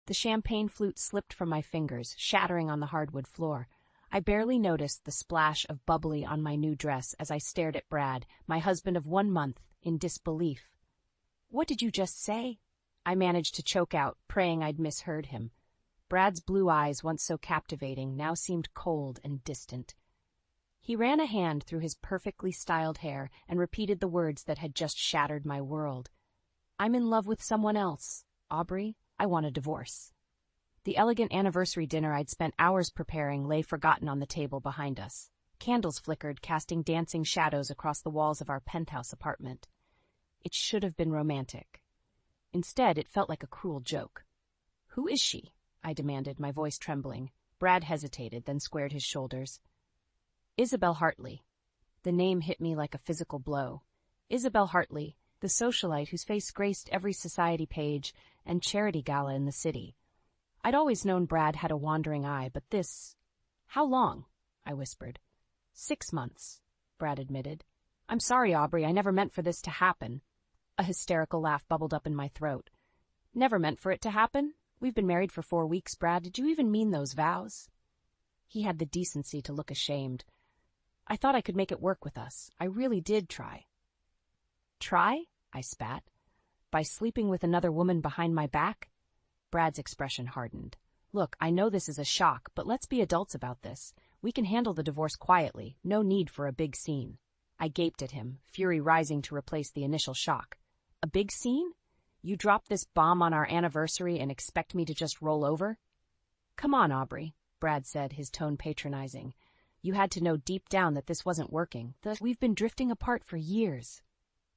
The champagne flute slipped from my fingers, shattering on the hardwood floor. I barely noticed the splash of bubbly on my new dress as I stared at Brad, my husband of 1 month, in disbelief. "What did you just say?" I managed to choke out, praying I'd misheard him. Brad's blue eyes, once so captivating, now seemed cold and distant. He ran a hand through his perfectly styled hair and repeated the words that had just shattered my world. "I'm in love with someone else. Aubrey, I want a divorce." The elegant anniversary dinner I'd spent hours preparing lay forgotten on the table behind us. Candles flickered, casting dancing shadows across the walls of our penthouse apartment. It should have been romantic. Instead, it felt like a cruel joke. "Who is she?" I demanded, my voice trembling. Brad hesitated, then squared his shoulders. "Isabel Hartley." The name hit me like a physical blow. Isabel Hartley, the socialite whose face graced every society page and charity gala in the city. I'd always known Brad had a wandering eye, but this... "How long?" I whispered. 6 months, Brad admitted. "I'm sorry, Aubrey, I never meant for this to happen." A hysterical laugh bubbled up in my throat. "Never meant for it to happen? We've been married for 4 weeks, Brad. Did you even mean those vows?" He had the decency to look ashamed. "I thought I could make it work with us. I really did try." "Try?" I spat. "By sleeping with another woman behind my back?" Brad's expression hardened. "Look, I know this is a shock, but let's be adults about this. We can handle the divorce quietly. No need for a big scene." I gaped at him, fury rising to replace the initial shock. "A big scene? You drop this bomb on our anniversary and expect me to just roll over?" "Come on, Aubrey," Brad said, his tone patronizing. "You had to know deep down that this wasn't working, that we've been drifting apart for years."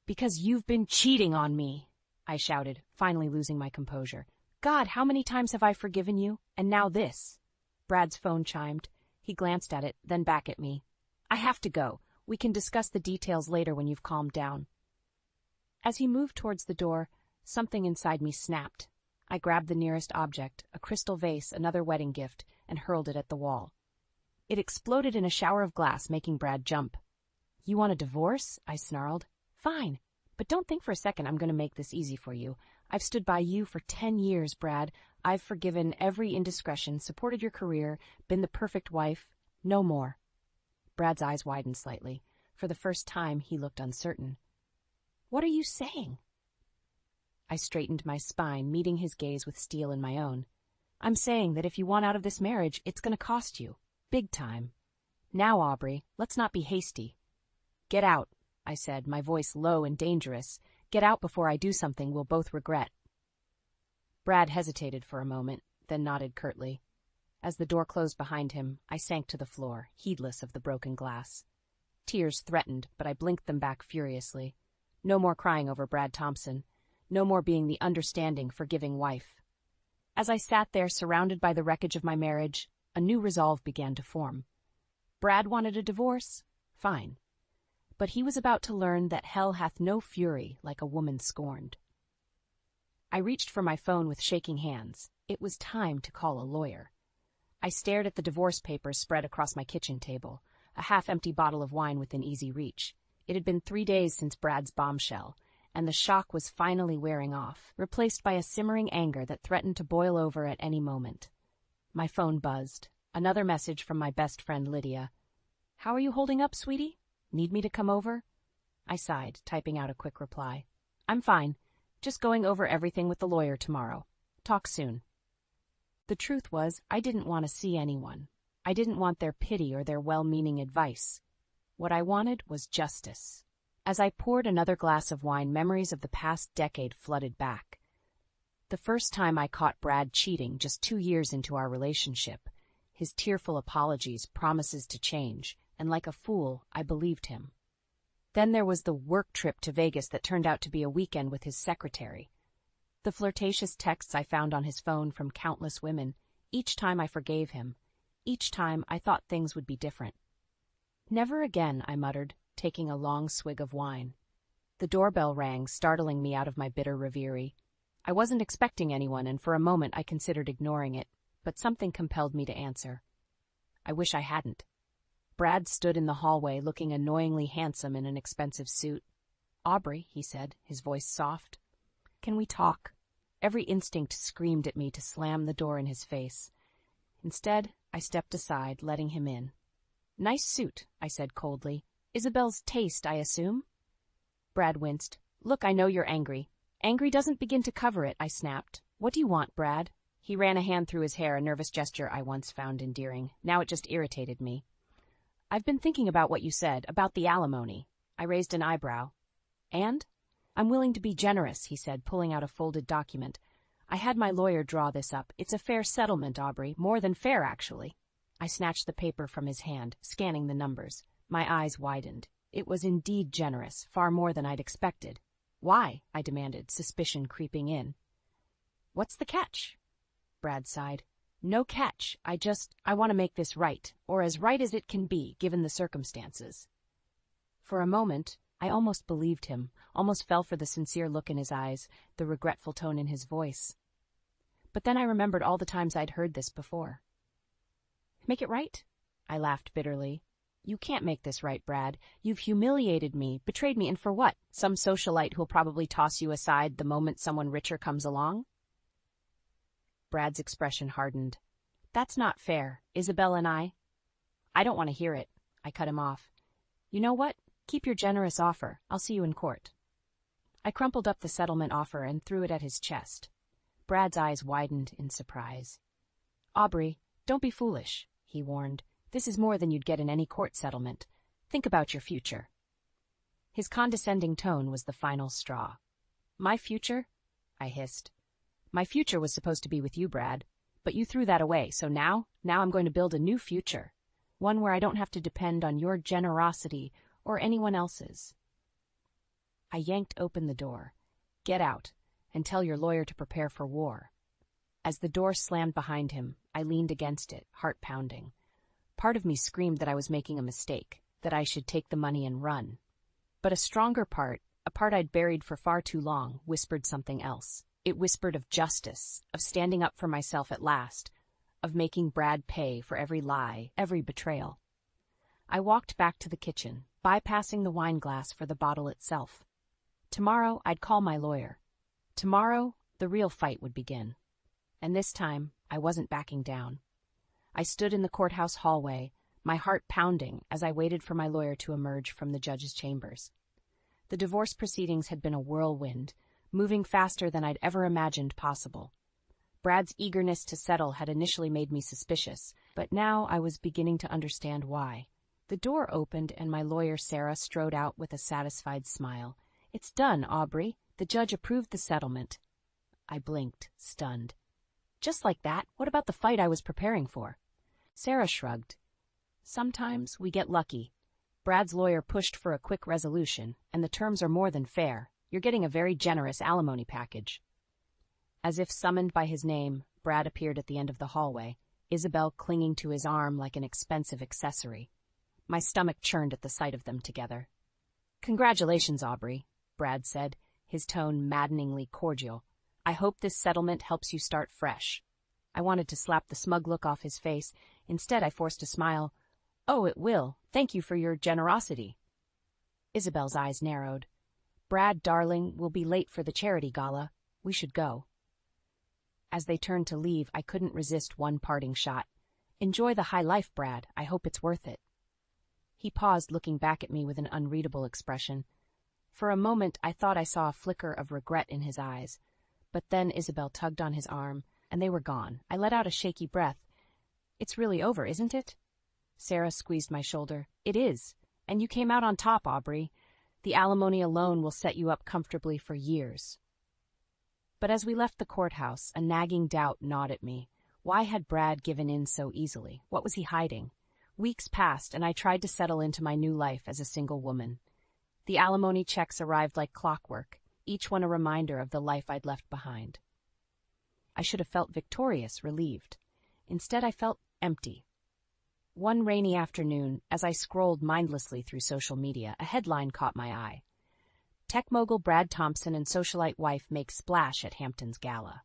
"Because you've been cheating on me," I shouted, finally losing my composure. "God, how many times have I forgiven you? And now this." Brad's phone chimed. He glanced at it, then back at me. "I have to go. We can discuss the details later when you've calmed down." As he moved towards the door, something inside me snapped. I grabbed the nearest object, a crystal vase, another wedding gift, and hurled it at the wall. It exploded in a shower of glass, making Brad jump. "You want a divorce?" I snarled. "Fine. But don't think for a second I'm going to make this easy for you. I've stood by you for 10 years, Brad. I've forgiven every indiscretion, supported your career, been the perfect wife. No more." Brad's eyes widened slightly. For the first time, he looked uncertain. "What are you saying?" I straightened my spine, meeting his gaze with steel in my own. "I'm saying that if you want out of this marriage, it's going to cost you. Big time. Now, Aubrey, let's not be hasty." "Get out," I said, my voice low and dangerous. "Get out before I do something we'll both regret." Brad hesitated for a moment, then nodded curtly. As the door closed behind him, I sank to the floor, heedless of the broken glass. Tears threatened, but I blinked them back furiously. No more crying over Brad Thompson. No more being the understanding, forgiving wife. As I sat there, surrounded by the wreckage of my marriage, a new resolve began to form. Brad wanted a divorce? Fine. But he was about to learn that hell hath no fury like a woman scorned. I reached for my phone with shaking hands. It was time to call a lawyer. I stared at the divorce papers spread across my kitchen table, a half-empty bottle of wine within easy reach. It had been 3 days since Brad's bombshell, and the shock was finally wearing off, replaced by a simmering anger that threatened to boil over at any moment. My phone buzzed. Another message from my best friend Lydia. "How are you holding up, sweetie? Need me to come over?" I sighed, typing out a quick reply. "I'm fine. Just going over everything with the lawyer tomorrow. Talk soon." The truth was, I didn't want to see anyone. I didn't want their pity or their well-meaning advice. What I wanted was justice. As I poured another glass of wine, memories of the past decade flooded back. The first time I caught Brad cheating, just 2 years into our relationship. His tearful apologies, promises to change, and like a fool, I believed him. Then there was the work trip to Vegas that turned out to be a weekend with his secretary. The flirtatious texts I found on his phone from countless women. Each time I forgave him. Each time I thought things would be different. "Never again," I muttered, taking a long swig of wine. The doorbell rang, startling me out of my bitter reverie. I wasn't expecting anyone, and for a moment I considered ignoring it, but something compelled me to answer. I wish I hadn't. Brad stood in the hallway, looking annoyingly handsome in an expensive suit. "Aubrey," he said, his voice soft. "Can we talk?" Every instinct screamed at me to slam the door in his face. Instead, I stepped aside, letting him in. "Nice suit," I said coldly. "Isabel's taste, I assume?" Brad winced. "Look, I know you're angry." "Angry doesn't begin to cover it," I snapped. "What do you want, Brad?" He ran a hand through his hair, a nervous gesture I once found endearing. Now it just irritated me. "I've been thinking about what you said, about the alimony." I raised an eyebrow. "And?" "I'm willing to be generous," he said, pulling out a folded document. "I had my lawyer draw this up. It's a fair settlement, Aubrey. More than fair, actually." I snatched the paper from his hand, scanning the numbers. My eyes widened. It was indeed generous, far more than I'd expected. "Why?" I demanded, suspicion creeping in. "What's the catch?" Brad sighed. "No catch. I want to make this right, or as right as it can be, given the circumstances." For a moment, I almost believed him, almost fell for the sincere look in his eyes, the regretful tone in his voice. But then I remembered all the times I'd heard this before. "Make it right?" I laughed bitterly. "You can't make this right, Brad. You've humiliated me, betrayed me, and for what? Some socialite who'll probably toss you aside the moment someone richer comes along?" Brad's expression hardened. "That's not fair. Isabel and I—" "I don't want to hear it." I cut him off. "You know what? Keep your generous offer. I'll see you in court." I crumpled up the settlement offer and threw it at his chest. Brad's eyes widened in surprise. "Aubrey, don't be foolish," he warned. "This is more than you'd get in any court settlement. Think about your future." His condescending tone was the final straw. "My future?" I hissed. "My future was supposed to be with you, Brad. But you threw that away, so now I'm going to build a new future. One where I don't have to depend on your generosity or anyone else's." I yanked open the door. "Get out, and tell your lawyer to prepare for war." As the door slammed behind him, I leaned against it, heart pounding. Part of me screamed that I was making a mistake, that I should take the money and run. But a stronger part, a part I'd buried for far too long, whispered something else. It whispered of justice, of standing up for myself at last, of making Brad pay for every lie, every betrayal. I walked back to the kitchen, bypassing the wine glass for the bottle itself. Tomorrow, I'd call my lawyer. Tomorrow, the real fight would begin. And this time, I wasn't backing down. I stood in the courthouse hallway, my heart pounding as I waited for my lawyer to emerge from the judge's chambers. The divorce proceedings had been a whirlwind, moving faster than I'd ever imagined possible. Brad's eagerness to settle had initially made me suspicious, but now I was beginning to understand why. The door opened and my lawyer, Sarah, strode out with a satisfied smile. "It's done, Aubrey. The judge approved the settlement." I blinked, stunned. "Just like that? What about the fight I was preparing for?" Sarah shrugged. "Sometimes we get lucky. Brad's lawyer pushed for a quick resolution, and the terms are more than fair. You're getting a very generous alimony package." As if summoned by his name, Brad appeared at the end of the hallway, Isabel clinging to his arm like an expensive accessory. My stomach churned at the sight of them together. "Congratulations, Aubrey," Brad said, his tone maddeningly cordial. "I hope this settlement helps you start fresh." I wanted to slap the smug look off his face. Instead, I forced a smile. "Oh, it will. Thank you for your generosity." Isabel's eyes narrowed. "Brad, darling, we'll be late for the charity gala. We should go." As they turned to leave, I couldn't resist one parting shot. "Enjoy the high life, Brad. I hope it's worth it." He paused, looking back at me with an unreadable expression. For a moment, I thought I saw a flicker of regret in his eyes. But then Isabel tugged on his arm, and they were gone. I let out a shaky breath. "It's really over, isn't it?" Sarah squeezed my shoulder. "It is. And you came out on top, Aubrey. The alimony alone will set you up comfortably for years." But as we left the courthouse, a nagging doubt gnawed at me. Why had Brad given in so easily? What was he hiding? Weeks passed, and I tried to settle into my new life as a single woman. The alimony checks arrived like clockwork, each one a reminder of the life I'd left behind. I should have felt victorious, relieved. Instead, I felt empty. One rainy afternoon, as I scrolled mindlessly through social media, a headline caught my eye. "Tech mogul Brad Thompson and socialite wife make splash at Hamptons Gala."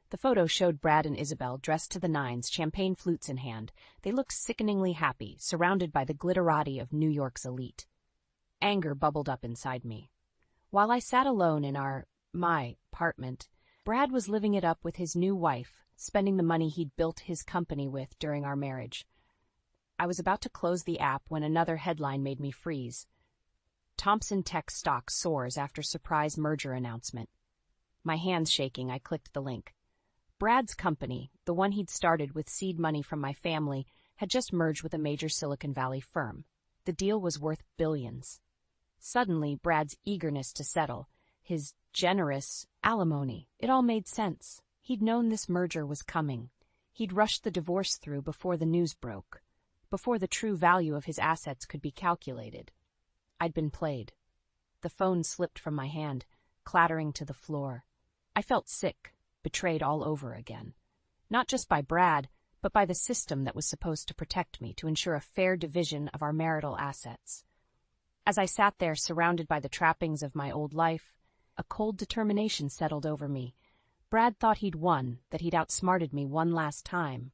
The photo showed Brad and Isabel dressed to the nines, champagne flutes in hand. They looked sickeningly happy, surrounded by the glitterati of New York's elite. Anger bubbled up inside me. While I sat alone in my apartment, Brad was living it up with his new wife, spending the money he'd built his company with during our marriage. I was about to close the app when another headline made me freeze. Thompson Tech stock soars after surprise merger announcement. My hands shaking, I clicked the link. Brad's company, the one he'd started with seed money from my family, had just merged with a major Silicon Valley firm. The deal was worth billions. Suddenly, Brad's eagerness to settle, his generous alimony, it all made sense. He'd known this merger was coming. He'd rushed the divorce through before the news broke, before the true value of his assets could be calculated. I'd been played. The phone slipped from my hand, clattering to the floor. I felt sick, betrayed all over again. Not just by Brad, but by the system that was supposed to protect me, to ensure a fair division of our marital assets. As I sat there surrounded by the trappings of my old life, a cold determination settled over me. Brad thought he'd won, that he'd outsmarted me one last time.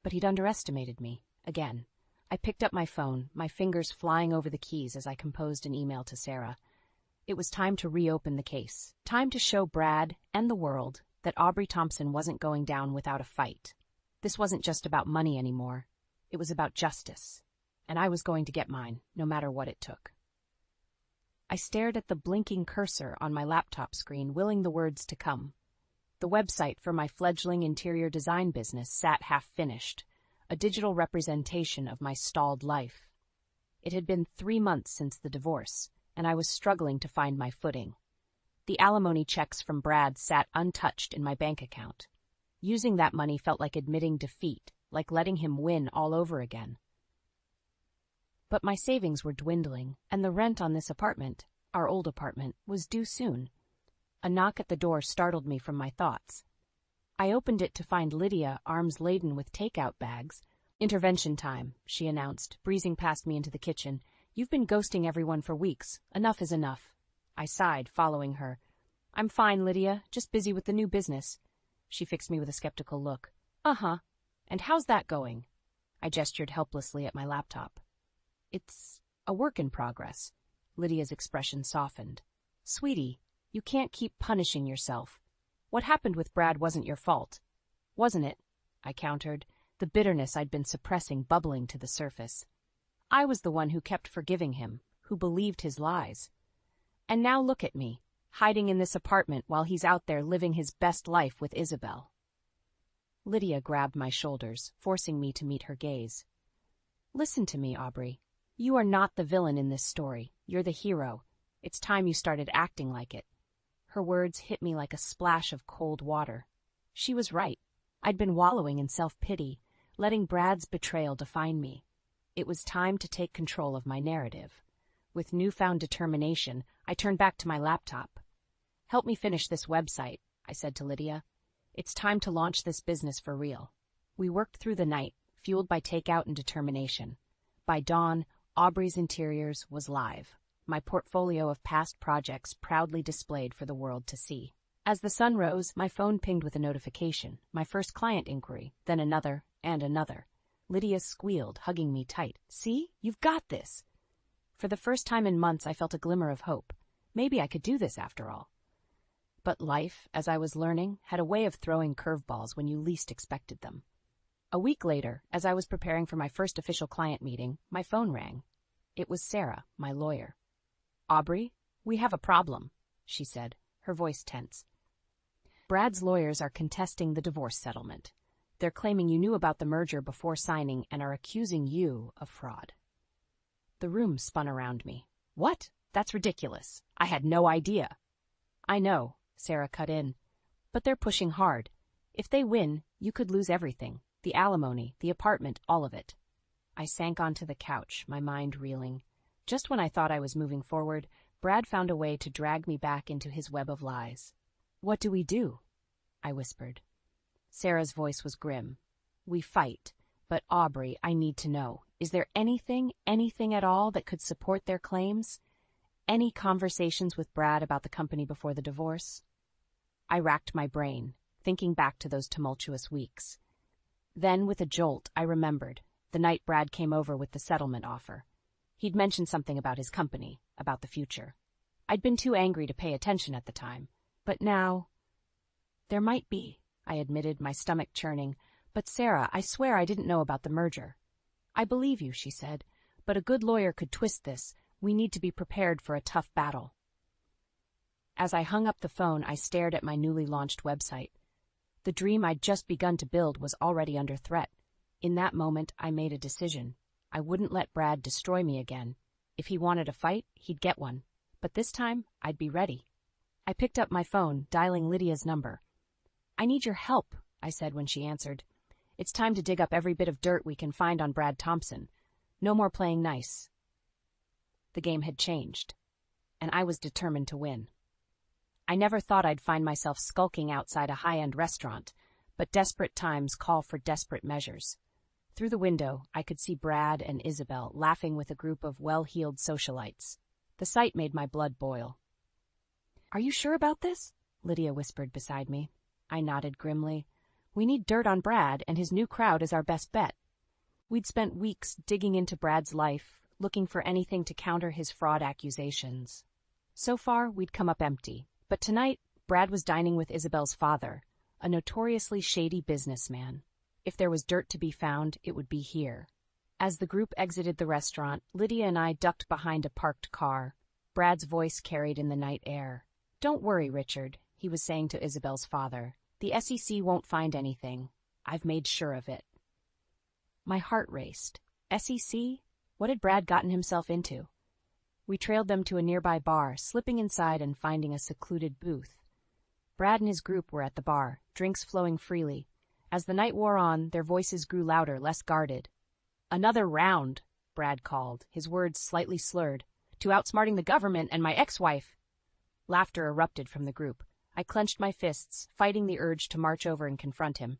But he'd underestimated me, again. I picked up my phone, my fingers flying over the keys as I composed an email to Sarah. It was time to reopen the case. Time to show Brad and the world that Aubrey Thompson wasn't going down without a fight. This wasn't just about money anymore. It was about justice. And I was going to get mine, no matter what it took. I stared at the blinking cursor on my laptop screen, willing the words to come. The website for my fledgling interior design business sat half-finished, a digital representation of my stalled life. It had been 3 months since the divorce, and I was struggling to find my footing. The alimony checks from Brad sat untouched in my bank account. Using that money felt like admitting defeat, like letting him win all over again. But my savings were dwindling, and the rent on this apartment, our old apartment, was due soon. A knock at the door startled me from my thoughts. I opened it to find Lydia, arms laden with takeout bags. "Intervention time," she announced, breezing past me into the kitchen. "You've been ghosting everyone for weeks. Enough is enough." I sighed, following her. "I'm fine, Lydia, just busy with the new business." She fixed me with a skeptical look. "Uh-huh. And how's that going?" I gestured helplessly at my laptop. "It's a work in progress." Lydia's expression softened. "Sweetie, you can't keep punishing yourself. What happened with Brad wasn't your fault." "Wasn't it?" I countered, the bitterness I'd been suppressing bubbling to the surface. I was the one who kept forgiving him, who believed his lies. And now look at me, hiding in this apartment while he's out there living his best life with Isabel. Lydia grabbed my shoulders, forcing me to meet her gaze. "Listen to me, Aubrey. You are not the villain in this story. You're the hero. It's time you started acting like it." Her words hit me like a splash of cold water. She was right. I'd been wallowing in self-pity, letting Brad's betrayal define me. It was time to take control of my narrative. With newfound determination, I turned back to my laptop. "Help me finish this website," I said to Lydia. "It's time to launch this business for real." We worked through the night, fueled by takeout and determination. By dawn, Aubrey's Interiors was live, my portfolio of past projects proudly displayed for the world to see. As the sun rose, my phone pinged with a notification, my first client inquiry, then another and another. Lydia squealed, hugging me tight. "See? You've got this." For the first time in months, I felt a glimmer of hope. Maybe I could do this after all. But life, as I was learning, had a way of throwing curveballs when you least expected them. A week later, as I was preparing for my first official client meeting, my phone rang. It was Sarah, my lawyer. "Aubrey, we have a problem," she said, her voice tense. "Brad's lawyers are contesting the divorce settlement. They're claiming you knew about the merger before signing and are accusing you of fraud." The room spun around me. "What? That's ridiculous. I had no idea." "I know," Sarah cut in, "but they're pushing hard. If they win, you could lose everything. The alimony, the apartment, all of it." I sank onto the couch, my mind reeling. Just when I thought I was moving forward, Brad found a way to drag me back into his web of lies. "What do we do?" I whispered. Sarah's voice was grim. "We fight. But Aubrey, I need to know. Is there anything at all that could support their claims? Any conversations with Brad about the company before the divorce?" I racked my brain, thinking back to those tumultuous weeks. Then, with a jolt, I remembered, the night Brad came over with the settlement offer. He'd mentioned something about his company, about the future. I'd been too angry to pay attention at the time, but now, There might be, I admitted, my stomach churning. But Sarah, I swear I didn't know about the merger. I believe you, she said, but a good lawyer could twist this. We need to be prepared for a tough battle. As I hung up the phone, I stared at my newly launched website. The dream I'd just begun to build was already under threat. In that moment, I made a decision. I wouldn't let Brad destroy me again. If he wanted a fight, he'd get one. But this time, I'd be ready. I picked up my phone, dialing Lydia's number. I need your help, I said when she answered. It's time to dig up every bit of dirt we can find on Brad Thompson. No more playing nice. The game had changed, and I was determined to win. I never thought I'd find myself skulking outside a high-end restaurant, but desperate times call for desperate measures. Through the window, I could see Brad and Isabel laughing with a group of well-heeled socialites. The sight made my blood boil. Are you sure about this? Lydia whispered beside me. I nodded grimly. We need dirt on Brad, and his new crowd is our best bet. We'd spent weeks digging into Brad's life, looking for anything to counter his fraud accusations. So far, we'd come up empty. But tonight, Brad was dining with Isabel's father, a notoriously shady businessman. If there was dirt to be found, it would be here. As the group exited the restaurant, Lydia and I ducked behind a parked car. Brad's voice carried in the night air. Don't worry, Richard, he was saying to Isabel's father. The SEC won't find anything. I've made sure of it. My heart raced. SEC? What had Brad gotten himself into? We trailed them to a nearby bar, slipping inside and finding a secluded booth. Brad and his group were at the bar, drinks flowing freely. As the night wore on, their voices grew louder, less guarded. Another round, Brad called, his words slightly slurred, to outsmarting the government and my ex-wife. Laughter erupted from the group. I clenched my fists, fighting the urge to march over and confront him.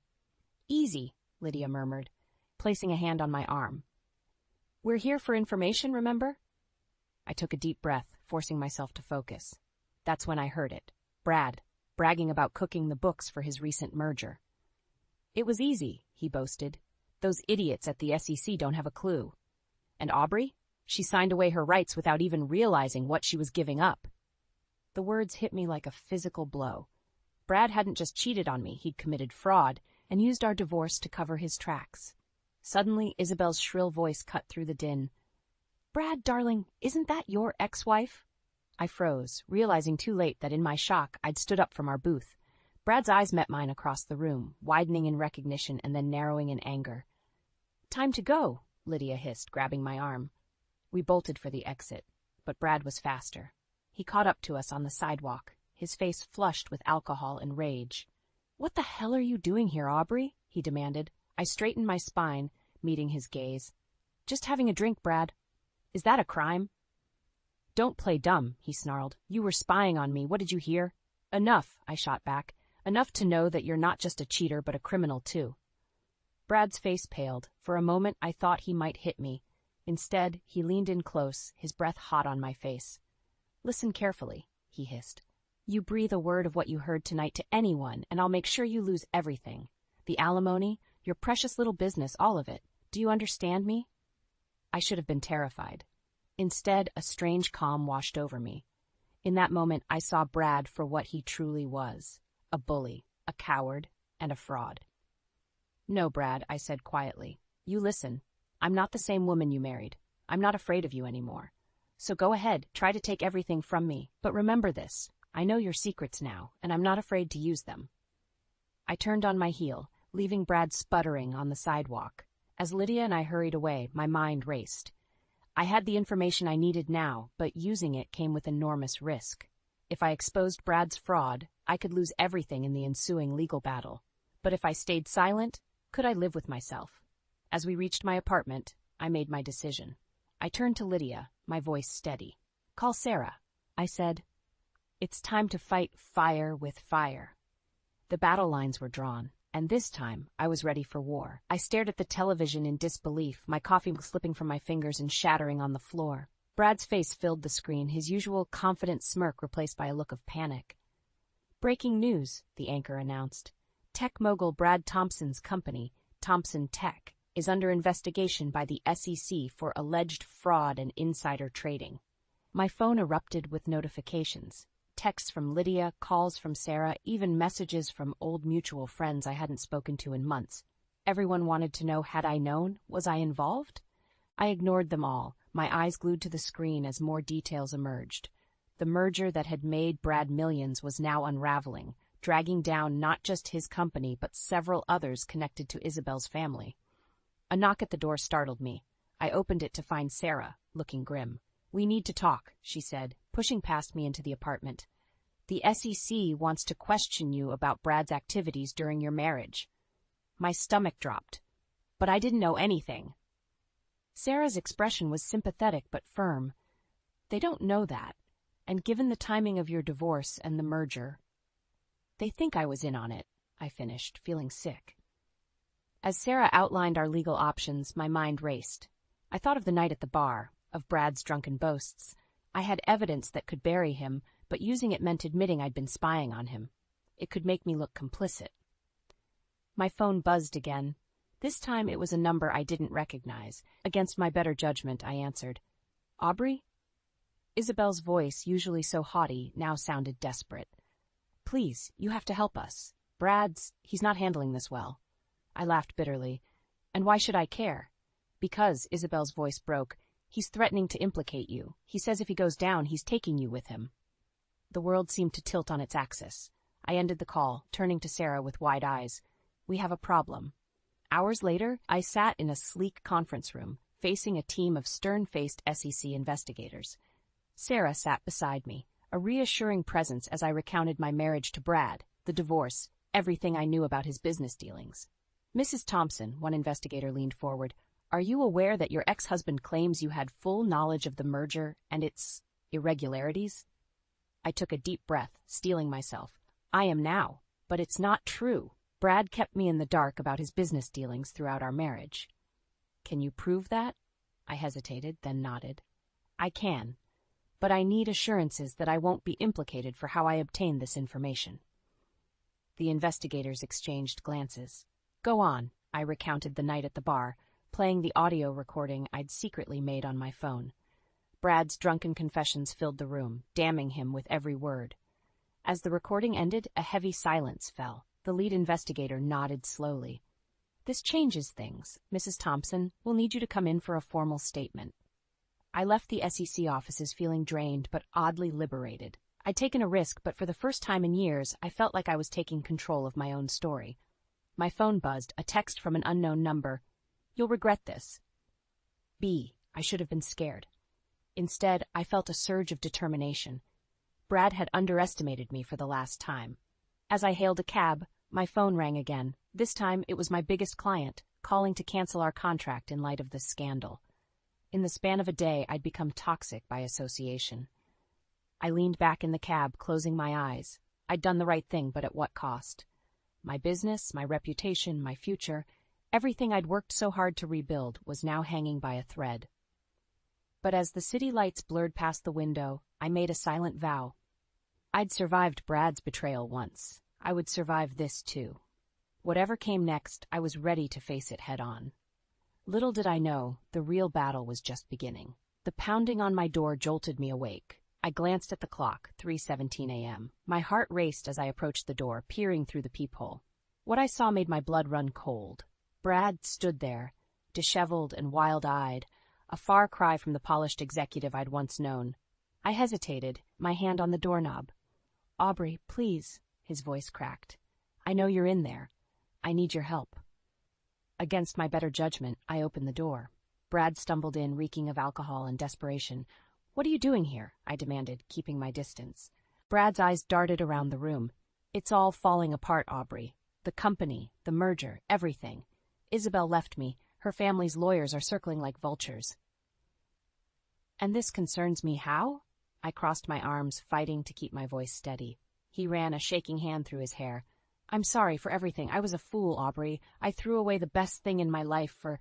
Easy, Lydia murmured, placing a hand on my arm. We're here for information, remember? I took a deep breath, forcing myself to focus. That's when I heard it. Brad, bragging about cooking the books for his recent merger. It was easy, he boasted. Those idiots at the SEC don't have a clue. And Aubrey? She signed away her rights without even realizing what she was giving up. The words hit me like a physical blow. Brad hadn't just cheated on me, he'd committed fraud and used our divorce to cover his tracks. Suddenly, Isabel's shrill voice cut through the din. Brad, darling, isn't that your ex-wife? I froze, realizing too late that in my shock I'd stood up from our booth. Brad's eyes met mine across the room, widening in recognition and then narrowing in anger. Time to go, Lydia hissed, grabbing my arm. We bolted for the exit, but Brad was faster. He caught up to us on the sidewalk, his face flushed with alcohol and rage. What the hell are you doing here, Aubrey? He demanded. I straightened my spine, meeting his gaze. Just having a drink, Brad. Is that a crime? Don't play dumb, he snarled. You were spying on me. What did you hear? Enough, I shot back. Enough to know that you're not just a cheater, but a criminal, too. Brad's face paled. For a moment, I thought he might hit me. Instead, he leaned in close, his breath hot on my face. Listen carefully, he hissed. You breathe a word of what you heard tonight to anyone, and I'll make sure you lose everything. The alimony, your precious little business, all of it. Do you understand me? I should have been terrified. Instead, a strange calm washed over me. In that moment, I saw Brad for what he truly was. A bully, a coward, and a fraud. No, Brad, I said quietly. You listen. I'm not the same woman you married. I'm not afraid of you anymore. So go ahead, try to take everything from me. But remember this. I know your secrets now, and I'm not afraid to use them. I turned on my heel, leaving Brad sputtering on the sidewalk. As Lydia and I hurried away, my mind raced. I had the information I needed now, but using it came with enormous risk. If I exposed Brad's fraud, I could lose everything in the ensuing legal battle. But if I stayed silent, could I live with myself? As we reached my apartment, I made my decision. I turned to Lydia, my voice steady. Call Sarah, I said. It's time to fight fire with fire. The battle lines were drawn, and this time I was ready for war. I stared at the television in disbelief, my coffee slipping from my fingers and shattering on the floor. Brad's face filled the screen, his usual confident smirk replaced by a look of panic. Breaking news, the anchor announced. Tech mogul Brad Thompson's company, Thompson Tech, is under investigation by the SEC for alleged fraud and insider trading. My phone erupted with notifications. Texts from Lydia, calls from Sarah, even messages from old mutual friends I hadn't spoken to in months. Everyone wanted to know, had I known? Was I involved? I ignored them all, my eyes glued to the screen as more details emerged. The merger that had made Brad millions was now unraveling, dragging down not just his company but several others connected to Isabel's family. A knock at the door startled me. I opened it to find Sarah, looking grim. "We need to talk," she said, pushing past me into the apartment. "The SEC wants to question you about Brad's activities during your marriage." My stomach dropped. "But I didn't know anything." Sarah's expression was sympathetic but firm. "They don't know that, and given the timing of your divorce and the merger, they think I was in on it," I finished, feeling sick. As Sarah outlined our legal options, my mind raced. I thought of the night at the bar, of Brad's drunken boasts. I had evidence that could bury him, but using it meant admitting I'd been spying on him. It could make me look complicit. My phone buzzed again. This time it was a number I didn't recognize. Against my better judgment, I answered. "Aubrey?" Isabel's voice, usually so haughty, now sounded desperate. "Please, you have to help us. He's not handling this well." I laughed bitterly. "And why should I care?" "Because," Isabel's voice broke, "he's threatening to implicate you. He says if he goes down, he's taking you with him." The world seemed to tilt on its axis. I ended the call, turning to Sarah with wide eyes. "We have a problem." Hours later, I sat in a sleek conference room, facing a team of stern-faced SEC investigators. Sarah sat beside me, a reassuring presence as I recounted my marriage to Brad, the divorce, everything I knew about his business dealings. "Mrs. Thompson," one investigator leaned forward, "are you aware that your ex-husband claims you had full knowledge of the merger and its irregularities?" I took a deep breath, steeling myself. "I am now, but it's not true. Brad kept me in the dark about his business dealings throughout our marriage." "Can you prove that?" I hesitated, then nodded. "I can, but I need assurances that I won't be implicated for how I obtained this information." The investigators exchanged glances. "Go on," I recounted the night at the bar, playing the audio recording I'd secretly made on my phone. Brad's drunken confessions filled the room, damning him with every word. As the recording ended, a heavy silence fell. The lead investigator nodded slowly. "This changes things. Mrs. Thompson, we'll need you to come in for a formal statement." I left the SEC offices feeling drained but oddly liberated. I'd taken a risk, but for the first time in years, I felt like I was taking control of my own story. My phone buzzed, a text from an unknown number. "You'll regret this." I should have been scared. Instead, I felt a surge of determination. Brad had underestimated me for the last time. As I hailed a cab, my phone rang again. This time, it was my biggest client, calling to cancel our contract in light of the scandal. In the span of a day, I'd become toxic by association. I leaned back in the cab, closing my eyes. I'd done the right thing, but at what cost? My business, my reputation, my future, everything I'd worked so hard to rebuild was now hanging by a thread. But as the city lights blurred past the window, I made a silent vow. I'd survived Brad's betrayal once. I would survive this too. Whatever came next, I was ready to face it head on. Little did I know, the real battle was just beginning. The pounding on my door jolted me awake. I glanced at the clock, 3:17 a.m. My heart raced as I approached the door, peering through the peephole. What I saw made my blood run cold. Brad stood there, disheveled and wild-eyed, a far cry from the polished executive I'd once known. I hesitated, my hand on the doorknob. "Aubrey, please," his voice cracked. "I know you're in there. I need your help." Against my better judgment, I opened the door. Brad stumbled in, reeking of alcohol and desperation. "What are you doing here?" I demanded, keeping my distance. Brad's eyes darted around the room. "It's all falling apart, Aubrey. The company, the merger, everything. Isabel left me. Her family's lawyers are circling like vultures." "And this concerns me how?" I crossed my arms, fighting to keep my voice steady. He ran a shaking hand through his hair. "I'm sorry for everything. I was a fool, Aubrey. I threw away the best thing in my life for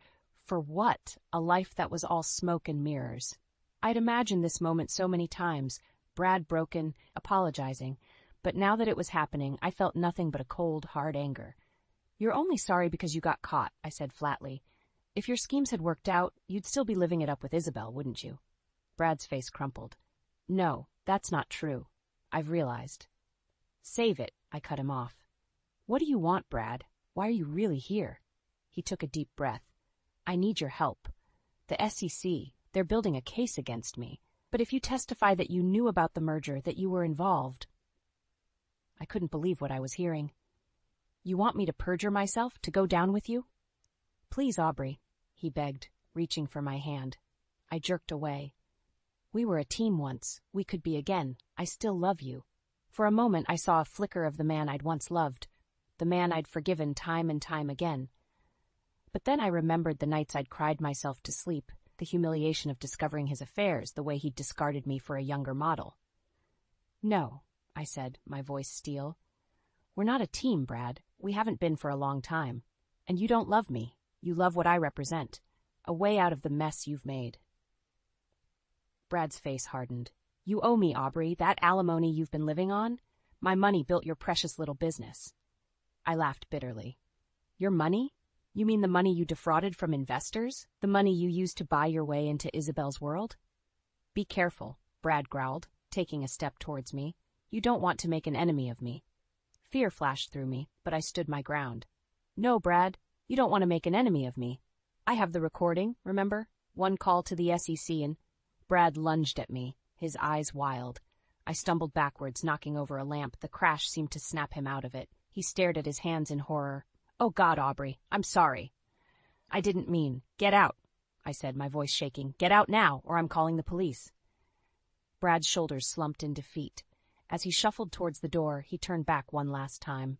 what? A life that was all smoke and mirrors." I'd imagined this moment so many times, Brad broken, apologizing, but now that it was happening, I felt nothing but a cold, hard anger. "You're only sorry because you got caught," I said flatly. "If your schemes had worked out, you'd still be living it up with Isabel, wouldn't you?" Brad's face crumpled. "No, that's not true." I've realized. Save it, I cut him off. What do you want, Brad? Why are you really here? He took a deep breath. I need your help. The SEC, they're building a case against me. But if you testify that you knew about the merger, that you were involved... I couldn't believe what I was hearing. You want me to perjure myself, to go down with you? Please, Aubrey, he begged, reaching for my hand. I jerked away. We were a team once. We could be again. I still love you. For a moment I saw a flicker of the man I'd once loved, the man I'd forgiven time and time again. But then I remembered the nights I'd cried myself to sleep, the humiliation of discovering his affairs, the way he'd discarded me for a younger model. No, I said, my voice steel. We're not a team, Brad. We haven't been for a long time. And you don't love me. You love what I represent. A way out of the mess you've made. Brad's face hardened. You owe me, Aubrey, that alimony you've been living on. My money built your precious little business. I laughed bitterly. Your money? You mean the money you defrauded from investors? The money you used to buy your way into Isabel's world? Be careful, Brad growled, taking a step towards me. You don't want to make an enemy of me. Fear flashed through me, but I stood my ground. No, Brad, you don't want to make an enemy of me. I have the recording, remember? One call to the SEC and... Brad lunged at me, his eyes wild. I stumbled backwards, knocking over a lamp. The crash seemed to snap him out of it. He stared at his hands in horror. Oh, God, Aubrey, I'm sorry. I didn't mean. Get out, I said, my voice shaking. Get out now, or I'm calling the police. Brad's shoulders slumped in defeat. As he shuffled towards the door, he turned back one last time.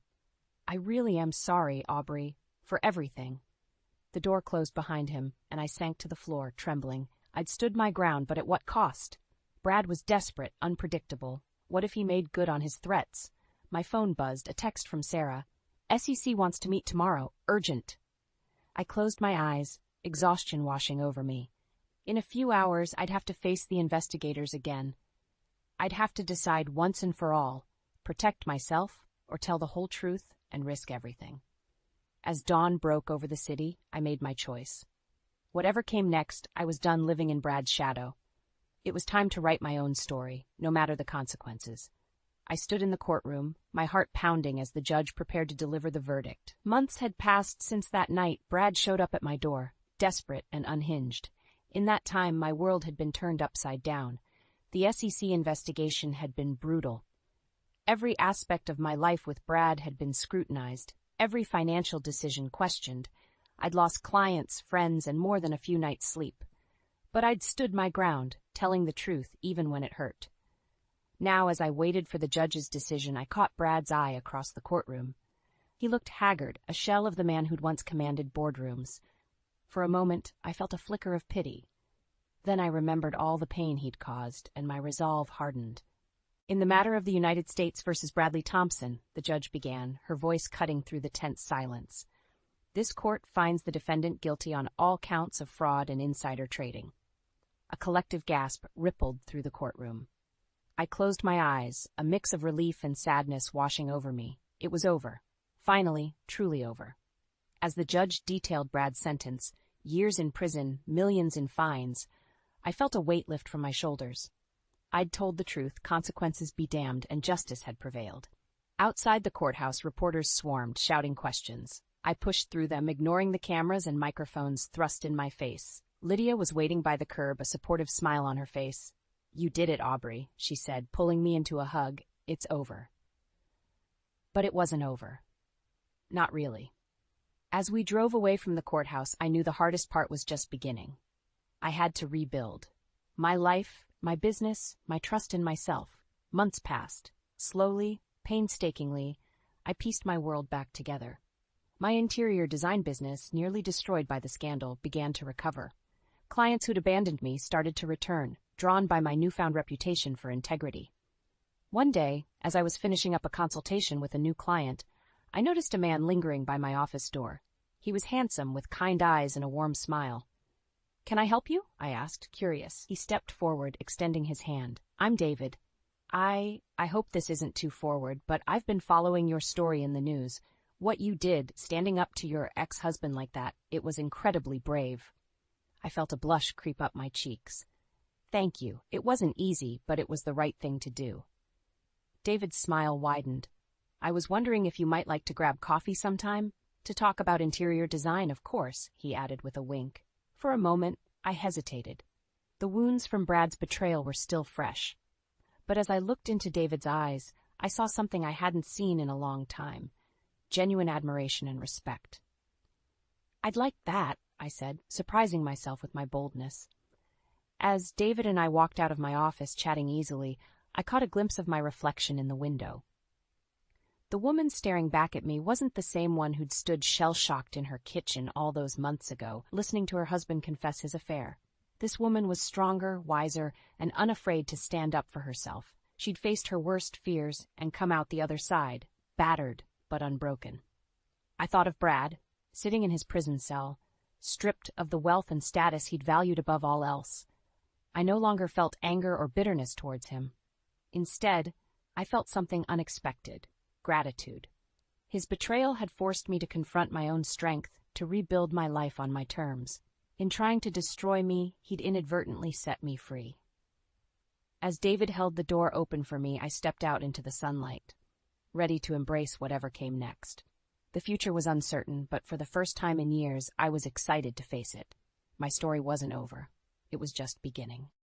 I really am sorry, Aubrey, for everything. The door closed behind him, and I sank to the floor, trembling. I'd stood my ground, but at what cost? Brad was desperate, unpredictable. What if he made good on his threats? My phone buzzed, a text from Sarah. SEC wants to meet tomorrow. Urgent. I closed my eyes, exhaustion washing over me. In a few hours, I'd have to face the investigators again. I'd have to decide once and for all, protect myself or tell the whole truth and risk everything. As dawn broke over the city, I made my choice. Whatever came next, I was done living in Brad's shadow. It was time to write my own story, no matter the consequences. I stood in the courtroom, my heart pounding as the judge prepared to deliver the verdict. Months had passed since that night. Brad showed up at my door, desperate and unhinged. In that time, my world had been turned upside down. The SEC investigation had been brutal. Every aspect of my life with Brad had been scrutinized, every financial decision questioned. I'd lost clients, friends, and more than a few nights' sleep. But I'd stood my ground, telling the truth even when it hurt. Now, as I waited for the judge's decision, I caught Brad's eye across the courtroom. He looked haggard, a shell of the man who'd once commanded boardrooms. For a moment, I felt a flicker of pity. Then I remembered all the pain he'd caused, and my resolve hardened. In the matter of the United States versus Bradley Thompson, the judge began, her voice cutting through the tense silence. This court finds the defendant guilty on all counts of fraud and insider trading. A collective gasp rippled through the courtroom. I closed my eyes, a mix of relief and sadness washing over me. It was over. Finally, truly over. As the judge detailed Brad's sentence, years in prison, millions in fines, I felt a weight lift from my shoulders. I'd told the truth, consequences be damned, and justice had prevailed. Outside the courthouse, reporters swarmed, shouting questions. I pushed through them, ignoring the cameras and microphones thrust in my face. Lydia was waiting by the curb, a supportive smile on her face. You did it, Aubrey, she said, pulling me into a hug. It's over. But it wasn't over. Not really. As we drove away from the courthouse, I knew the hardest part was just beginning. I had to rebuild. My life, my business, my trust in myself. Months passed. Slowly, painstakingly, I pieced my world back together. My interior design business, nearly destroyed by the scandal, began to recover. Clients who'd abandoned me started to return, drawn by my newfound reputation for integrity. One day, as I was finishing up a consultation with a new client, I noticed a man lingering by my office door. He was handsome, with kind eyes and a warm smile. Can I help you? I asked, curious. He stepped forward, extending his hand. I'm David. I hope this isn't too forward, but I've been following your story in the news. What you did, standing up to your ex-husband like that, it was incredibly brave. I felt a blush creep up my cheeks. Thank you. It wasn't easy, but it was the right thing to do. David's smile widened. I was wondering if you might like to grab coffee sometime? To talk about interior design, of course, he added with a wink. For a moment, I hesitated. The wounds from Brad's betrayal were still fresh. But as I looked into David's eyes, I saw something I hadn't seen in a long time. Genuine admiration and respect. I'd like that, I said, surprising myself with my boldness. As David and I walked out of my office chatting easily, I caught a glimpse of my reflection in the window. The woman staring back at me wasn't the same one who'd stood shell-shocked in her kitchen all those months ago, listening to her husband confess his affair. This woman was stronger, wiser, and unafraid to stand up for herself. She'd faced her worst fears and come out the other side, battered but unbroken. I thought of Brad, sitting in his prison cell, stripped of the wealth and status he'd valued above all else. I no longer felt anger or bitterness towards him. Instead, I felt something unexpected. Gratitude. His betrayal had forced me to confront my own strength, to rebuild my life on my terms. In trying to destroy me, he'd inadvertently set me free. As David held the door open for me, I stepped out into the sunlight, ready to embrace whatever came next. The future was uncertain, but for the first time in years, I was excited to face it. My story wasn't over. It was just beginning.